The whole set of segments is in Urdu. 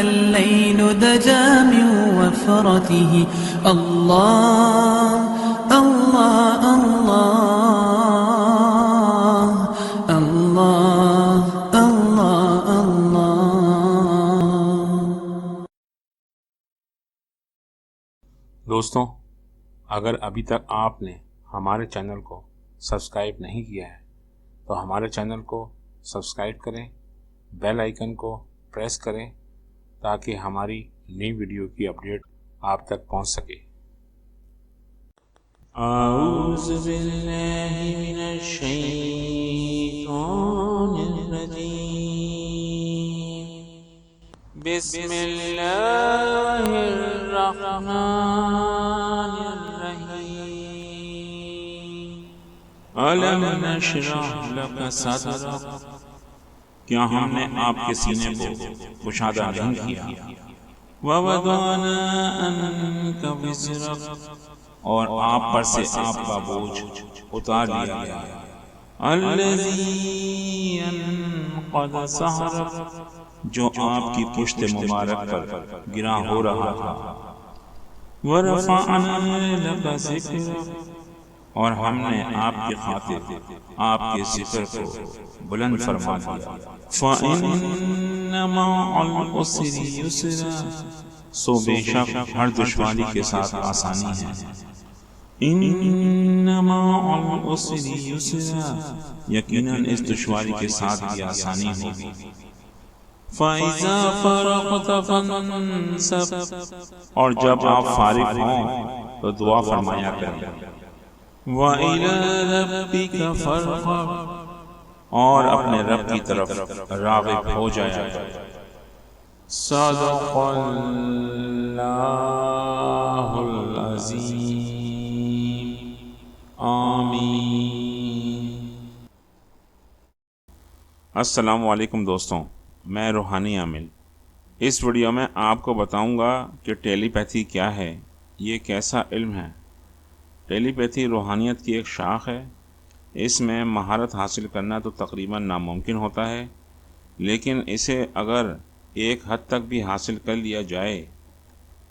الليل دجى من وفرته. الله الله الله الله الله الله. دوستوں، اگر ابھی تک آپ نے ہمارے چینل کو سبسکرائب نہیں کیا ہے تو ہمارے چینل کو سبسکرائب کریں، بیل آئیکن کو پریس کریں تاکہ ہماری نئی ویڈیو کی اپڈیٹ آپ تک پہنچ سکے۔ اعوذ باللہ من الشیطان الرجیم، بسم اللہ الرحمن الرحیم۔ أَلَمْ نَشْرَحْ لَكَ صَدْرَكَ، کیا ہم نے آپ کے سینے کو کشادہ نہیں کیا؟ وَوَضَعْنَا عَنْكَ وِزْرَكَ، اور آپ پر سے آپ کا بوجھ اتار لیا گیا۔ الَّذِي أَنْقَضَ ظَهْرَكَ، جو آپ کی پشت مبارک پر گرا ہو رہا تھا۔ وَرَفَعْنَا لَكَ ذِكْرَكَ، اور ہم نے آپ کی خاطر آپ کے ذکر کو بلند فرما دیا۔ فَإِنَّ مَعَ الْعُسْرِ يُسْرًا، سو بے شک ہر دشواری کے ساتھ آسانی ہے۔ إِنَّ مَعَ الْعُسْرِ يُسْرًا، یقیناً اس دشواری کے ساتھ بھی آسانی ہوگی۔ فَإِذَا فَرَغْتَ فَانْصَبْ، اور جب آپ فارغ ہوں تو دعا فرمایا کریں۔ وَإِلَى رَبِّكَ فَارْغَب، اور اپنے رب کی طرف راغب ہو جایا کریں۔ صدق اللہ العظیم، آمین۔ السلام علیکم دوستوں، میں روحانی عامل۔ اس ویڈیو میں آپ کو بتاؤں گا کہ ٹیلی پیتھی کیا ہے، یہ کیسا علم ہے۔ ٹیلی پیتھی روحانیت کی ایک شاخ ہے۔ اس میں مہارت حاصل کرنا تو تقریباً ناممکن ہوتا ہے، لیکن اسے اگر ایک حد تک بھی حاصل کر لیا جائے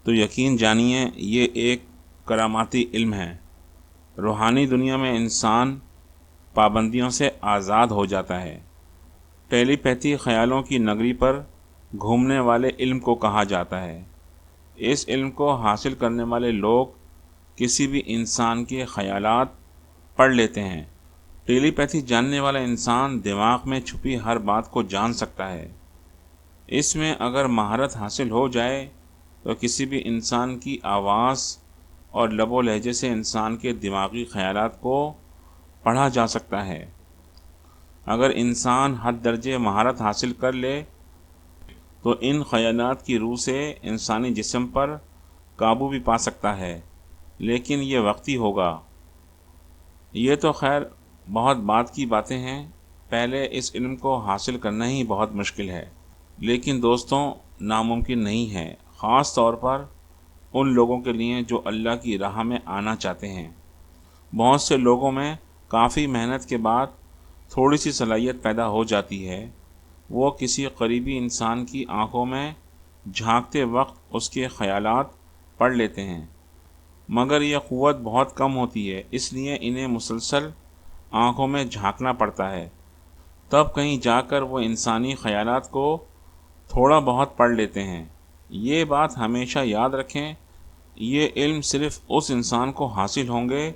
تو یقین جانیے یہ ایک کراماتی علم ہے۔ روحانی دنیا میں انسان پابندیوں سے آزاد ہو جاتا ہے۔ ٹیلی پیتھی خیالوں کی نگری پر گھومنے والے علم کو کہا جاتا ہے۔ اس علم کو حاصل کرنے والے لوگ کسی بھی انسان کے خیالات پڑھ لیتے ہیں۔ ٹیلی پیتھی جاننے والا انسان دماغ میں چھپی ہر بات کو جان سکتا ہے۔ اس میں اگر مہارت حاصل ہو جائے تو کسی بھی انسان کی آواز اور لب و لہجے سے انسان کے دماغی خیالات کو پڑھا جا سکتا ہے۔ اگر انسان حد درجے مہارت حاصل کر لے تو ان خیالات کی روح سے انسانی جسم پر قابو بھی پا سکتا ہے، لیکن یہ وقتی ہوگا۔ یہ تو خیر بہت بات کی باتیں ہیں، پہلے اس علم کو حاصل کرنا ہی بہت مشکل ہے، لیکن دوستوں ناممکن نہیں ہے، خاص طور پر ان لوگوں کے لیے جو اللہ کی راہ میں آنا چاہتے ہیں۔ بہت سے لوگوں میں کافی محنت کے بعد تھوڑی سی صلاحیت پیدا ہو جاتی ہے، وہ کسی قریبی انسان کی آنکھوں میں جھانکتے وقت اس کے خیالات پڑھ لیتے ہیں، مگر یہ قوت بہت کم ہوتی ہے، اس لیے انہیں مسلسل آنکھوں میں جھانکنا پڑتا ہے، تب کہیں جا کر وہ انسانی خیالات کو تھوڑا بہت پڑھ لیتے ہیں۔ یہ بات ہمیشہ یاد رکھیں، یہ علم صرف اس انسان کو حاصل ہوں گے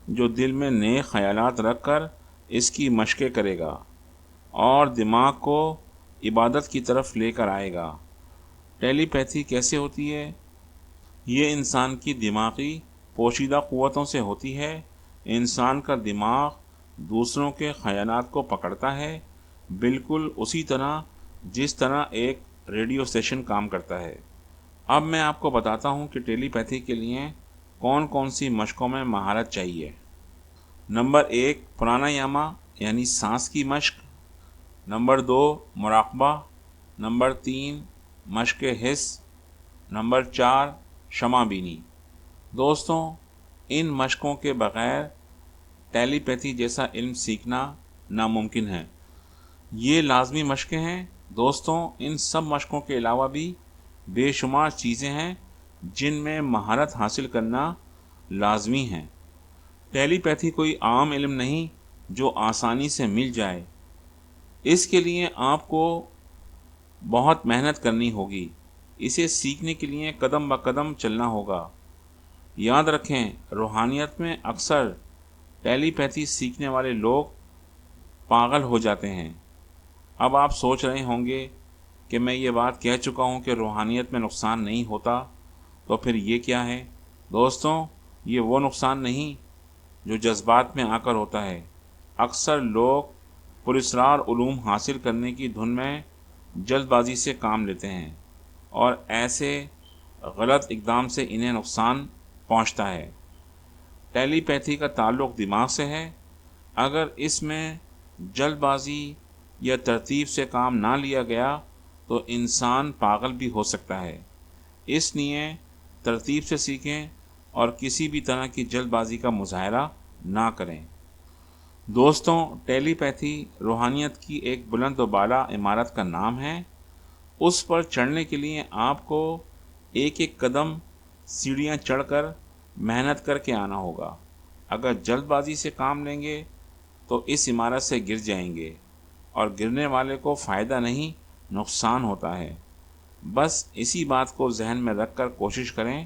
جو دل میں نیک خیالات رکھ کر اس کی مشقیں کرے گا اور دماغ کو عبادت کی طرف لے کر آئے گا۔ ٹیلی پیتھی کیسے ہوتی ہے؟ یہ انسان کی دماغی پوشیدہ قوتوں سے ہوتی ہے۔ انسان کا دماغ دوسروں کے خیالات کو پکڑتا ہے، بالکل اسی طرح جس طرح ایک ریڈیو اسٹیشن کام کرتا ہے۔ اب میں آپ کو بتاتا ہوں کہ ٹیلی پیتھی کے لیے کون کون سی مشقوں میں مہارت چاہیے۔ نمبر 1 پرانایاما یعنی سانس کی مشق، نمبر 2 مراقبہ، نمبر 3 مشق حس، نمبر 4 شمع بینی۔ دوستوں ان مشقوں کے بغیر ٹیلی پیتھی جیسا علم سیکھنا ناممکن ہے۔ یہ لازمی مشقیں ہیں۔ دوستوں ان سب مشقوں کے علاوہ بھی بے شمار چیزیں ہیں جن میں مہارت حاصل کرنا لازمی ہے۔ ٹیلی پیتھی کوئی عام علم نہیں جو آسانی سے مل جائے، اس کے لیے آپ کو بہت محنت کرنی ہوگی، اسے سیکھنے کے لیے قدم بہ قدم چلنا ہوگا۔ یاد رکھیں، روحانیت میں اکثر ٹیلی پیتھی سیکھنے والے لوگ پاگل ہو جاتے ہیں۔ اب آپ سوچ رہے ہوں گے کہ میں یہ بات کہہ چکا ہوں کہ روحانیت میں نقصان نہیں ہوتا، تو پھر یہ کیا ہے؟ دوستوں، یہ وہ نقصان نہیں جو جذبات میں آ کر ہوتا ہے۔ اکثر لوگ پراسرار علوم حاصل کرنے کی دھن میں جلد بازی سے کام لیتے ہیں، اور ایسے غلط اقدام سے انہیں نقصان پہنچتا ہے۔ ٹیلی پیتھی کا تعلق دماغ سے ہے۔ اگر اس میں جلد بازی یا ترتیب سے کام نہ لیا گیا تو انسان پاگل بھی ہو سکتا ہے۔ اس لیے ترتیب سے سیکھیں اور کسی بھی طرح کی جلد بازی کا مظاہرہ نہ کریں۔ دوستوں، ٹیلی پیتھی روحانیت کی ایک بلند و بالا عمارت کا نام ہے۔ اس پر چڑھنے کے لیے آپ کو ایک ایک قدم سیڑھیاں چڑھ کر محنت کر کے آنا ہوگا۔ اگر جلد بازی سے کام لیں گے تو اس عمارت سے گر جائیں گے، اور گرنے والے کو فائدہ نہیں، نقصان ہوتا ہے۔ بس اسی بات کو ذہن میں رکھ کر کوشش کریں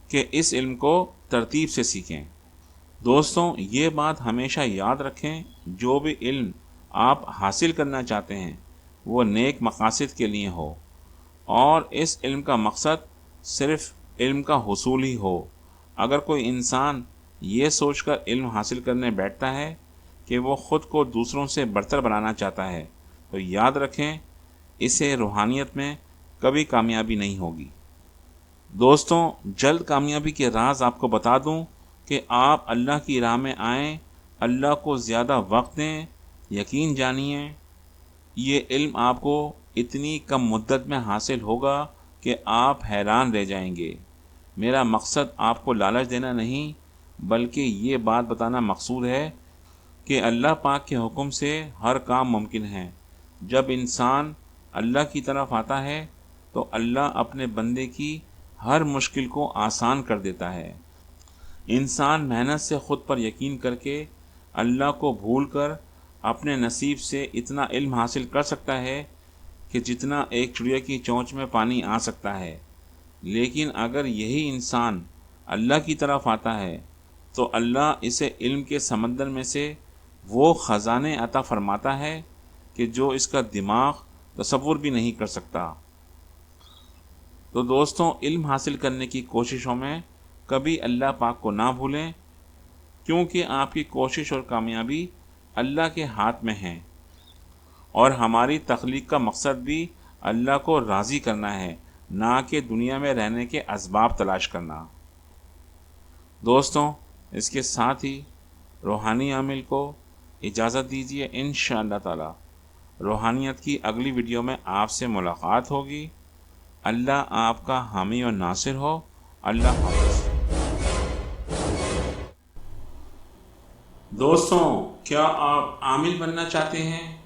کہ اس علم کو ترتیب سے سیکھیں۔ دوستوں، یہ بات ہمیشہ یاد رکھیں، جو بھی علم آپ حاصل کرنا چاہتے ہیں وہ نیک مقاصد کے لیے ہو، اور اس علم کا مقصد صرف علم کا حصول ہی ہو۔ اگر کوئی انسان یہ سوچ کر علم حاصل کرنے بیٹھتا ہے کہ وہ خود کو دوسروں سے برتر بنانا چاہتا ہے، تو یاد رکھیں، اسے روحانیت میں کبھی کامیابی نہیں ہوگی۔ دوستوں، جلد کامیابی کے راز آپ کو بتا دوں کہ آپ اللہ کی راہ میں آئیں، اللہ کو زیادہ وقت دیں، یقین جانیے یہ علم آپ کو اتنی کم مدت میں حاصل ہوگا کہ آپ حیران رہ جائیں گے۔ میرا مقصد آپ کو لالچ دینا نہیں، بلکہ یہ بات بتانا مقصود ہے کہ اللہ پاک کے حکم سے ہر کام ممکن ہے۔ جب انسان اللہ کی طرف آتا ہے تو اللہ اپنے بندے کی ہر مشکل کو آسان کر دیتا ہے۔ انسان محنت سے خود پر یقین کر کے اللہ کو بھول کر اپنے نصیب سے اتنا علم حاصل کر سکتا ہے کہ جتنا ایک چڑیا کی چونچ میں پانی آ سکتا ہے۔ لیکن اگر یہی انسان اللہ کی طرف آتا ہے تو اللہ اسے علم کے سمندر میں سے وہ خزانے عطا فرماتا ہے کہ جو اس کا دماغ تصور بھی نہیں کر سکتا۔ تو دوستوں، علم حاصل کرنے کی کوششوں میں کبھی اللہ پاک کو نہ بھولیں، کیونکہ آپ کی کوشش اور کامیابی اللہ کے ہاتھ میں ہے، اور ہماری تخلیق کا مقصد بھی اللہ کو راضی کرنا ہے، نہ کہ دنیا میں رہنے کے اسباب تلاش کرنا۔ دوستوں، اس کے ساتھ ہی روحانی عامل کو اجازت دیجیے۔ انشاءاللہ تعالی روحانیت کی اگلی ویڈیو میں آپ سے ملاقات ہوگی۔ اللہ آپ کا حامی و ناصر ہو۔ اللہ حافظ۔ دوستوں، کیا آپ عامل بننا چاہتے ہیں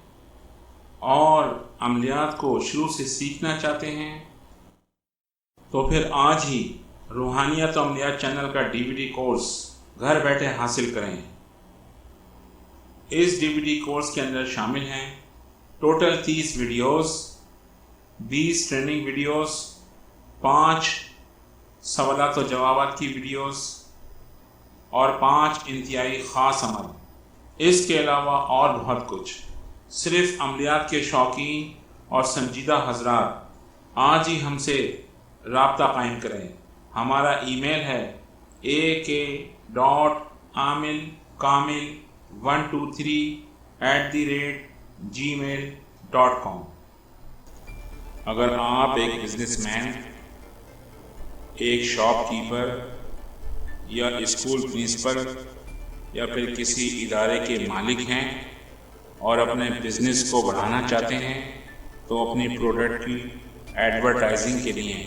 اور عملیات کو شروع سے سیکھنا چاہتے ہیں؟ تو پھر آج ہی روحانیت و عملیات چینل کا DVD کورس گھر بیٹھے حاصل کریں۔ اس DVD کورس کے اندر شامل ہیں ٹوٹل 30 ویڈیوز، 20 ٹریننگ ویڈیوز، 5 سوالات و جوابات کی ویڈیوز اور 5 انتہائی خاص عمل۔ اس کے علاوہ اور بہت کچھ۔ صرف عملیات کے شوقین اور سنجیدہ حضرات آج ہی ہم سے رابطہ قائم کریں۔ ہمارا ای میل ہے ak.amil123@gmail.com۔ اگر آپ ایک بزنس مین، ایک شاپ کیپر یا اسکول پرنسپل یا پھر کسی ادارے کے مالک ہیں اور اپنے بزنس کو بڑھانا چاہتے ہیں تو اپنی پروڈکٹ کی ایڈورٹائزنگ کے لیے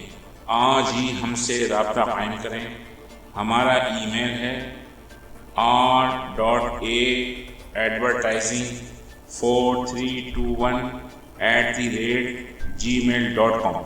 آج ہی ہم سے رابطہ قائم کریں۔ ہمارا ای میل ہے r.a.advertising4321@gmail.com۔